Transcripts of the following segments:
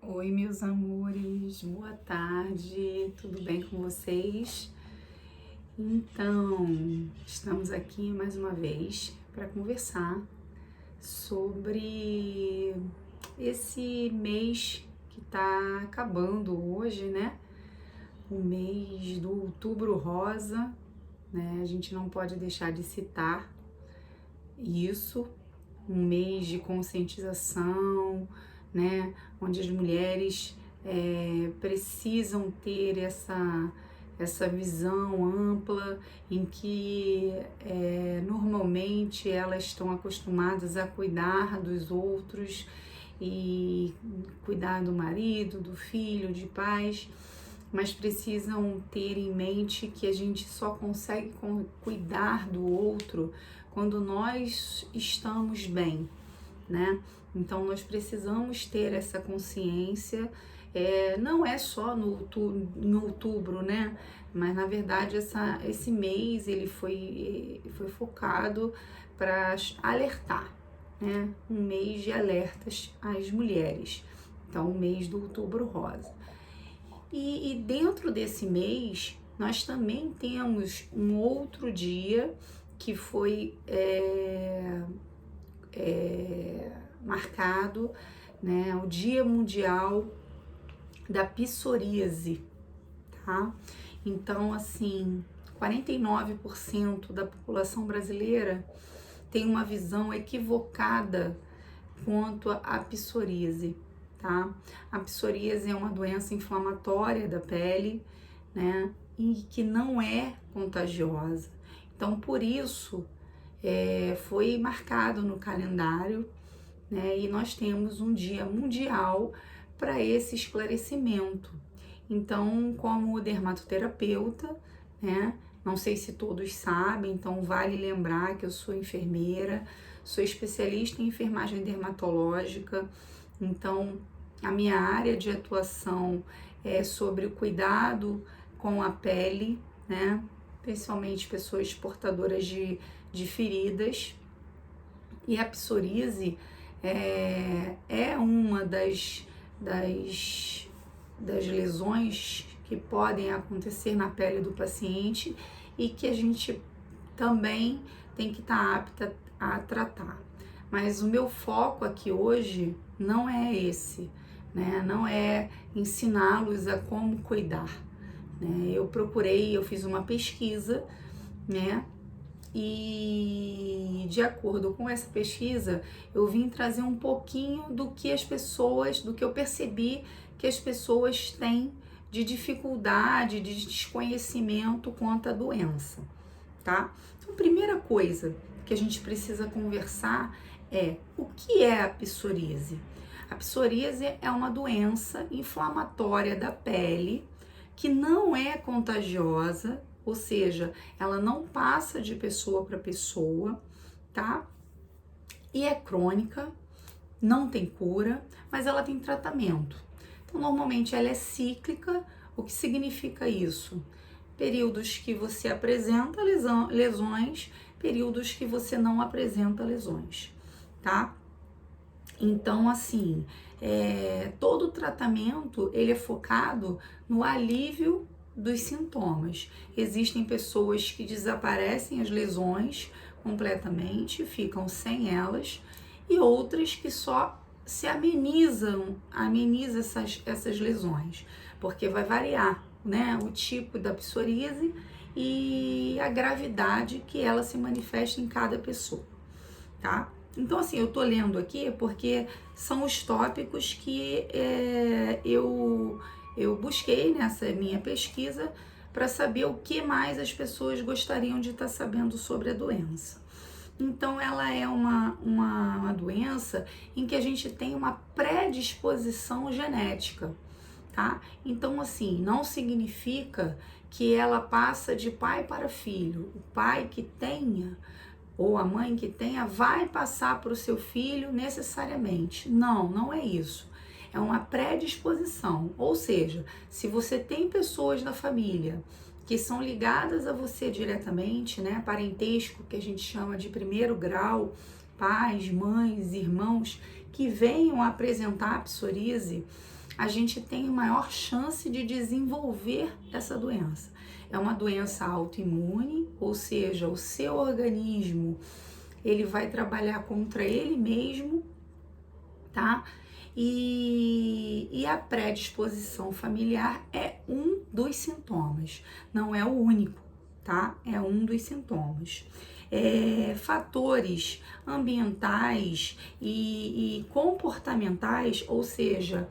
Oi, meus amores, boa tarde, tudo bem com vocês? Então, estamos aqui mais uma vez para conversar sobre esse mês que está acabando hoje, né? O mês do Outubro Rosa, né? A gente não pode deixar de citar isso, um mês de conscientização, né, onde as mulheres precisam ter essa visão ampla em que normalmente elas estão acostumadas a cuidar dos outros e cuidar do marido, do filho, de pais, mas precisam ter em mente que a gente só consegue cuidar do outro quando nós estamos bem, né? Então nós precisamos ter essa consciência, não é só em outubro, né? Mas na verdade esse mês ele foi focado para alertar, né? Um mês de alertas às mulheres. Então, o mês do Outubro Rosa. E dentro desse mês, nós também temos um outro dia que foi marcado, né, o Dia Mundial da Psoríase, tá? Então, assim, 49% da população brasileira tem uma visão equivocada quanto à psoríase, tá? A psoríase é uma doença inflamatória da pele, né? E que não é contagiosa. Então, por isso, foi marcado no calendário, né? E nós temos um dia mundial para esse esclarecimento. Então, como dermatoterapeuta, né? Não sei se todos sabem, então vale lembrar que eu sou enfermeira, sou especialista em enfermagem dermatológica, então a minha área de atuação é sobre o cuidado com a pele, né? Principalmente pessoas portadoras de feridas. E a psoríase é uma das lesões que podem acontecer na pele do paciente e que a gente também tem que estar apta a tratar. Mas o meu foco aqui hoje não é esse, né? Não é ensiná-los a como cuidar, né? Eu fiz uma pesquisa, né? E de acordo com essa pesquisa, eu vim trazer um pouquinho do que eu percebi que as pessoas têm de dificuldade, de desconhecimento quanto à doença, tá? Então, a primeira coisa que a gente precisa conversar é o que é a psoríase? A psoríase é uma doença inflamatória da pele que não é contagiosa, ou seja, ela não passa de pessoa para pessoa, tá? E é crônica, não tem cura, mas ela tem tratamento. Então, normalmente ela é cíclica. O que significa isso? Períodos que você apresenta lesões, períodos que você não apresenta lesões, tá? Então, assim, todo o tratamento ele é focado no alívio dos sintomas. Existem pessoas que desaparecem as lesões completamente, ficam sem elas, e outras que só se ameniza essas lesões, porque vai variar, né, o tipo da psoríase e a gravidade que ela se manifesta em cada pessoa, tá? Então, assim, eu tô lendo aqui porque são os tópicos que eu busquei nessa minha pesquisa para saber o que mais as pessoas gostariam de estar sabendo sobre a doença. Então, ela é uma doença em que a gente tem uma predisposição genética, tá? Então, assim, não significa que ela passa de pai para filho. O pai que tenha ou a mãe que tenha vai passar para o seu filho necessariamente. Não, não é isso. É uma predisposição. Ou seja, se você tem pessoas na família que são ligadas a você diretamente, né, parentesco que a gente chama de primeiro grau, pais, mães, irmãos, que venham a apresentar psoríase, a gente tem maior chance de desenvolver essa doença. É uma doença autoimune, ou seja, o seu organismo ele vai trabalhar contra ele mesmo, tá? E a predisposição familiar é um dos sintomas, não é o único, tá? É um dos sintomas. Fatores ambientais e comportamentais, ou seja,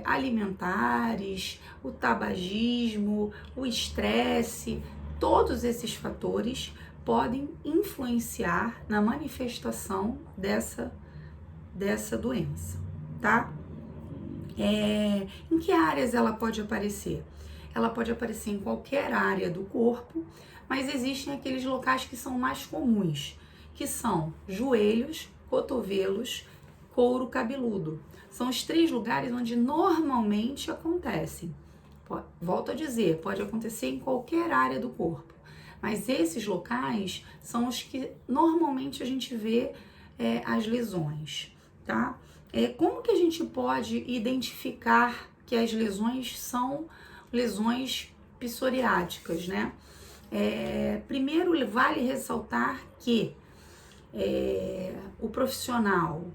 alimentares, o tabagismo, o estresse, todos esses fatores podem influenciar na manifestação dessa doença, tá? Em que áreas ela pode aparecer? Ela pode aparecer em qualquer área do corpo, mas existem aqueles locais que são mais comuns, que são joelhos, cotovelos, couro cabeludo. São os 3 lugares onde normalmente acontecem. Volto a dizer, pode acontecer em qualquer área do corpo, mas esses locais são os que normalmente a gente vê as lesões, tá? Como que a gente pode identificar que as lesões são lesões psoriáticas, né? Primeiro, vale ressaltar que o profissional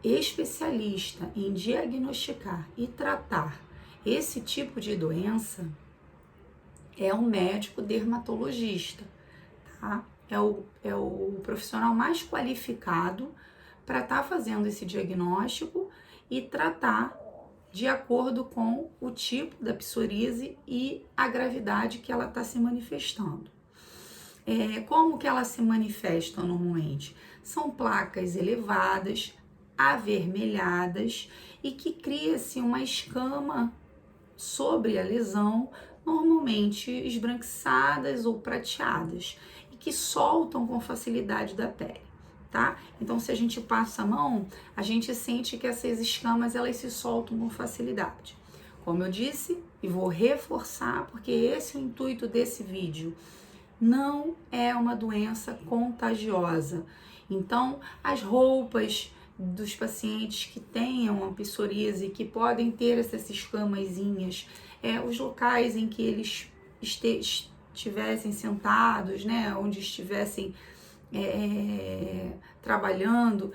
especialista em diagnosticar e tratar esse tipo de doença é um médico dermatologista, tá? É o profissional mais qualificado para estar fazendo esse diagnóstico e tratar de acordo com o tipo da psoríase e a gravidade que ela está se manifestando. Como que ela se manifesta normalmente? São placas elevadas, avermelhadas e que cria-se uma escama sobre a lesão, normalmente esbranquiçadas ou prateadas, e que soltam com facilidade da pele, tá? Então, se a gente passa a mão, a gente sente que essas escamas elas se soltam com facilidade. Como eu disse, e vou reforçar, porque esse é o intuito desse vídeo, não é uma doença contagiosa. Então, as roupas dos pacientes que tenham a psoríase, que podem ter essas escamazinhas, os locais em que eles estivessem sentados, né, onde estivessem trabalhando,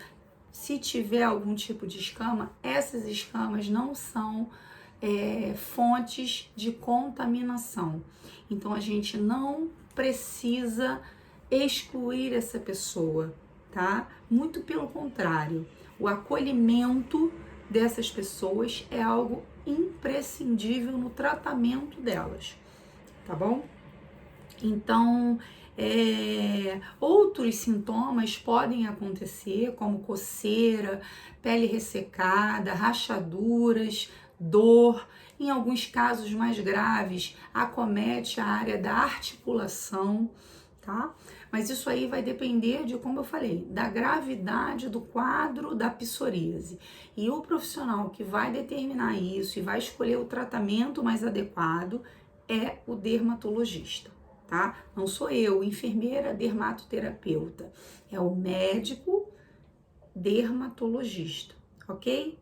se tiver algum tipo de escama, essas escamas não são fontes de contaminação. Então, a gente não precisa excluir essa pessoa, tá? Muito pelo contrário, o acolhimento dessas pessoas é algo imprescindível no tratamento delas, tá bom? Então, outros sintomas podem acontecer, como coceira, pele ressecada, rachaduras, dor. Em alguns casos mais graves, acomete a área da articulação, tá? Mas isso aí vai depender de, como eu falei, da gravidade do quadro da psoríase. E o profissional que vai determinar isso e vai escolher o tratamento mais adequado é o dermatologista, tá? Não sou eu, enfermeira dermatoterapeuta. É o médico dermatologista, ok?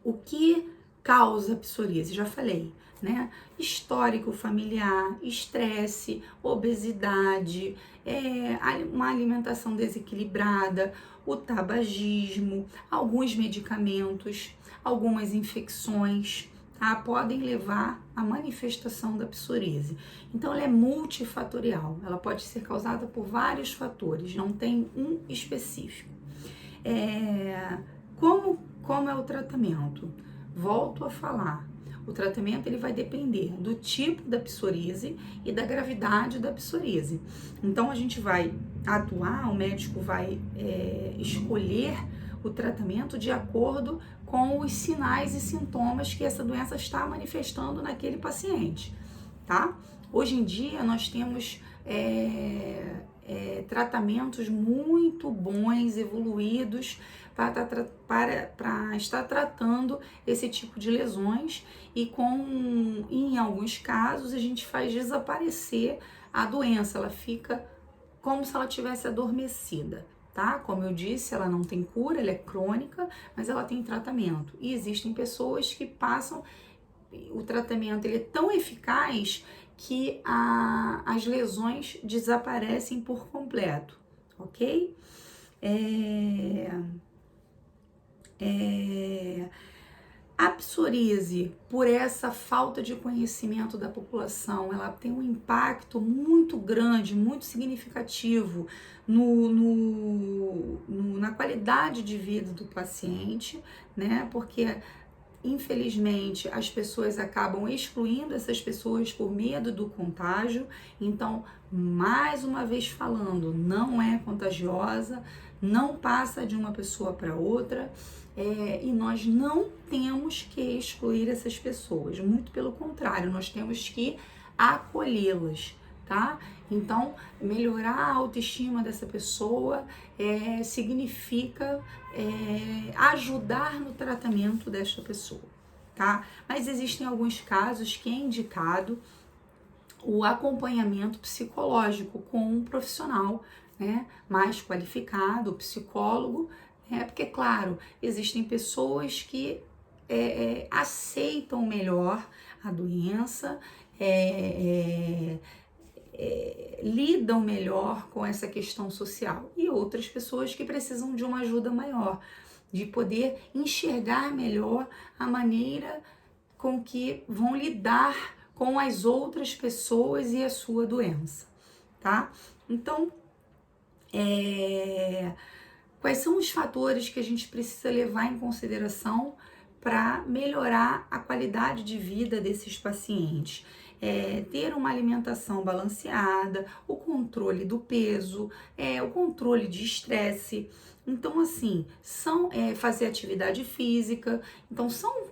O que causa psoríase? Já falei, né? Histórico familiar, estresse, obesidade, uma alimentação desequilibrada, o tabagismo, alguns medicamentos, algumas infecções, tá? Podem levar à manifestação da psoríase. Então, ela é multifatorial, ela pode ser causada por vários fatores, não tem um específico. Como é o tratamento? Volto a falar, o tratamento ele vai depender do tipo da psoríase e da gravidade da psoríase. Então a gente vai atuar, o médico vai escolher o tratamento de acordo com os sinais e sintomas que essa doença está manifestando naquele paciente, tá? Hoje em dia nós temos tratamentos muito bons, evoluídos, para estar tratando esse tipo de lesões e em alguns casos a gente faz desaparecer a doença, ela fica como se ela tivesse adormecida, tá? Como eu disse, ela não tem cura, ela é crônica, mas ela tem tratamento. E existem pessoas que passam, o tratamento ele é tão eficaz que as lesões desaparecem por completo, ok? A psoríase, por essa falta de conhecimento da população, ela tem um impacto muito grande, muito significativo na qualidade de vida do paciente, né? Porque infelizmente, as pessoas acabam excluindo essas pessoas por medo do contágio. Então, mais uma vez falando, não é contagiosa, não passa de uma pessoa para outra, e nós não temos que excluir essas pessoas, muito pelo contrário, nós temos que acolhê-las, tá? Então, melhorar a autoestima dessa pessoa significa ajudar no tratamento desta pessoa, tá? Mas existem alguns casos que é indicado o acompanhamento psicológico com um profissional, né, mais qualificado, psicólogo, né? Porque, claro, existem pessoas que aceitam melhor a doença, lidam melhor com essa questão social, e outras pessoas que precisam de uma ajuda maior, de poder enxergar melhor a maneira com que vão lidar com as outras pessoas e a sua doença, tá? Então, quais são os fatores que a gente precisa levar em consideração para melhorar a qualidade de vida desses pacientes? Ter uma alimentação balanceada, o controle do peso, o controle de estresse. Então, assim, fazer atividade física. Então, são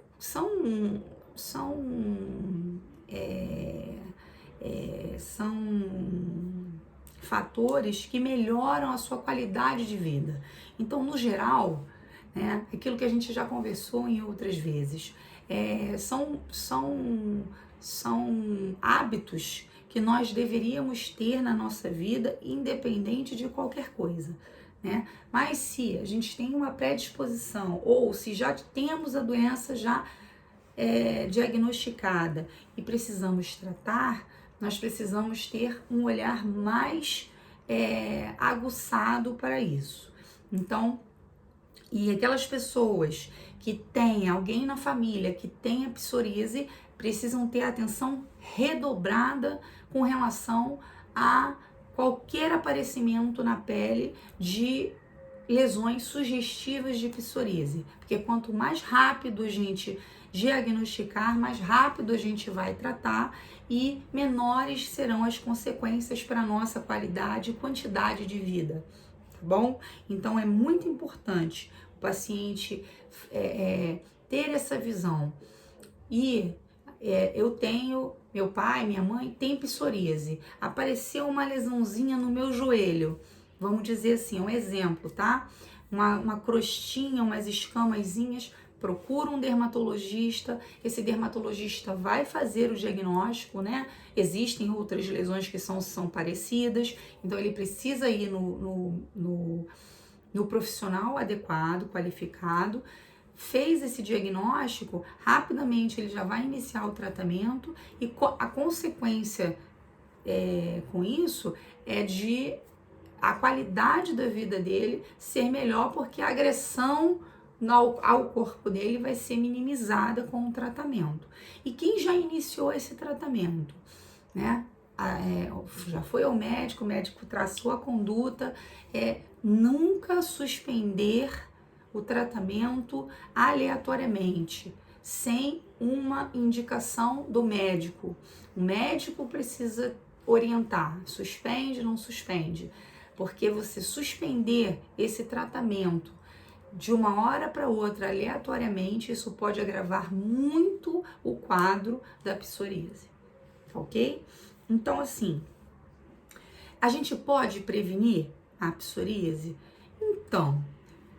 fatores que melhoram a sua qualidade de vida. Então, no geral, né, aquilo que a gente já conversou em outras vezes, são hábitos que nós deveríamos ter na nossa vida, independente de qualquer coisa, né? Mas se a gente tem uma predisposição, ou se já temos a doença já diagnosticada e precisamos tratar, nós precisamos ter um olhar mais aguçado para isso. Então, e aquelas pessoas que têm alguém na família que tem a psoríase precisam ter atenção redobrada com relação a qualquer aparecimento na pele de lesões sugestivas de psoríase, porque quanto mais rápido a gente diagnosticar, mais rápido a gente vai tratar e menores serão as consequências para a nossa qualidade e quantidade de vida, tá bom? Então é muito importante o paciente ter essa visão. E meu pai, minha mãe tem psoríase, apareceu uma lesãozinha no meu joelho, vamos dizer assim, um exemplo, tá? Uma crostinha, umas escamazinhas, procura um dermatologista, esse dermatologista vai fazer o diagnóstico, né? Existem outras lesões que são parecidas, então ele precisa ir no profissional adequado, qualificado, fez esse diagnóstico, rapidamente ele já vai iniciar o tratamento e a consequência com isso é de a qualidade da vida dele ser melhor, porque a agressão ao corpo dele vai ser minimizada com o tratamento. E quem já iniciou esse tratamento, né? Já foi ao médico, o médico traçou a conduta, nunca suspender o tratamento aleatoriamente, sem uma indicação do médico. O médico precisa orientar, suspende, não suspende, porque você suspender esse tratamento de uma hora para outra aleatoriamente, isso pode agravar muito o quadro da psoríase, ok? Então, assim, a gente pode prevenir a psoríase? Então,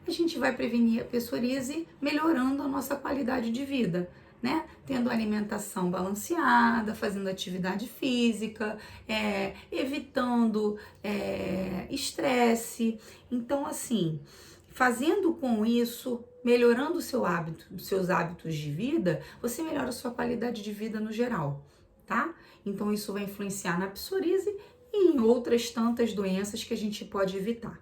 a gente vai prevenir a psoríase melhorando a nossa qualidade de vida, né? Tendo alimentação balanceada, fazendo atividade física, evitando estresse. Então, assim, fazendo com isso, melhorando o seu hábito, os seus hábitos de vida, você melhora a sua qualidade de vida no geral, tá? Então, isso vai influenciar na psoríase e em outras tantas doenças que a gente pode evitar,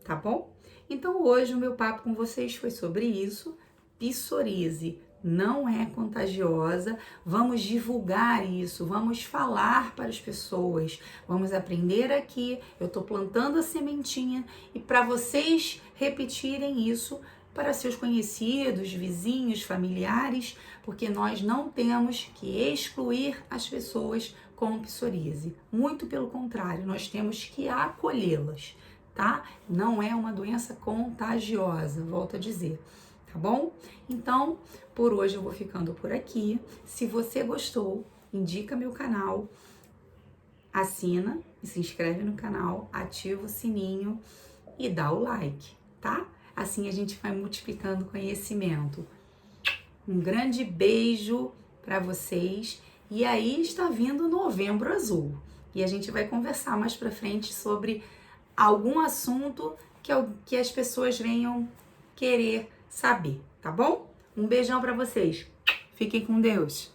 tá bom? Então, hoje o meu papo com vocês foi sobre isso. Psoríase não é contagiosa, vamos divulgar isso, vamos falar para as pessoas, vamos aprender aqui. Eu tô plantando a sementinha e para vocês repetirem isso para seus conhecidos, vizinhos, familiares, porque nós não temos que excluir as pessoas com psoríase. Muito pelo contrário, nós temos que acolhê-las, tá? Não é uma doença contagiosa, volto a dizer. Tá bom? Então, por hoje eu vou ficando por aqui. Se você gostou, indica meu canal, assina e se inscreve no canal, ativa o sininho e dá o like, tá? Assim a gente vai multiplicando conhecimento. Um grande beijo para vocês. E aí está vindo Novembro Azul. E a gente vai conversar mais para frente sobre algum assunto que as pessoas venham querer saber, tá bom? Um beijão para vocês. Fiquem com Deus.